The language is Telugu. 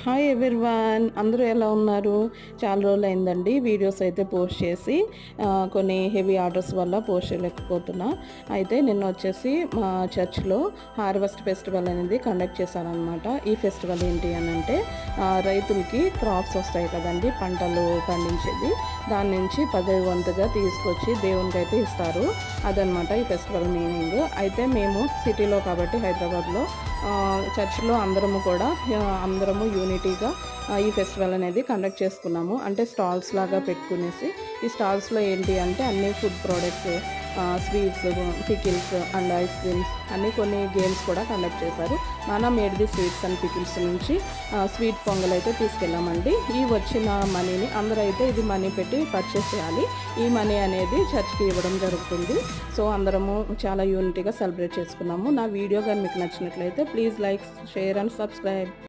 హాయ్ ఎవ్రీవన్, అందరూ ఎలా ఉన్నారు? చాలా రోజులు అయిందండి వీడియోస్ అయితే పోస్ట్ చేసి. కొన్ని హెవీ ఆర్డర్స్ వల్ల పోస్ట్ చేయలేకపోతున్నా. అయితే నిన్న వచ్చేసి మా చర్చ్లో హార్వెస్ట్ ఫెస్టివల్ అనేది కండక్ట్ చేశారనమాట. ఈ ఫెస్టివల్ ఏంటి అని అంటే రైతులకి క్రాప్స్ వస్తాయి కదండి, పంటలు పండించేది, దాని నుంచి 10వ వంతుగా తీసుకొచ్చి దేవునికి అయితే ఇస్తారు. అదనమాట ఈ ఫెస్టివల్ మీనింగ్. అయితే మేము సిటీలో కాబట్టి హైదరాబాద్లో చర్చ్లో అందరము యూనిటీగా ఈ ఫెస్టివల్ అనేది కండక్ట్ చేసుకున్నాము. అంటే స్టాల్స్ లాగా పెట్టుకునేసి, ఈ స్టాల్స్లో ఏంటి అంటే అన్ని food products, sweets, pickles and ice creams అన్నీ, కొన్ని గేమ్స్ కూడా కండక్ట్ చేశారు. నానా మేడ్ది స్వీట్స్ అండ్ పికిల్స్ నుంచి స్వీట్ పొంగల్ అయితే తీసుకెళ్ళామండి. ఈ వచ్చిన మనీని అందరూ అయితే ఇది మనీ పెట్టి పర్చేస్ చేయాలి. ఈ మనీ అనేది చర్చ్కి ఇవ్వడం జరుగుతుంది. సో అందరము చాలా యూనిటీగా సెలబ్రేట్ చేసుకున్నాము. నా వీడియో కానీ మీకు నచ్చినట్లయితే please like, share and subscribe.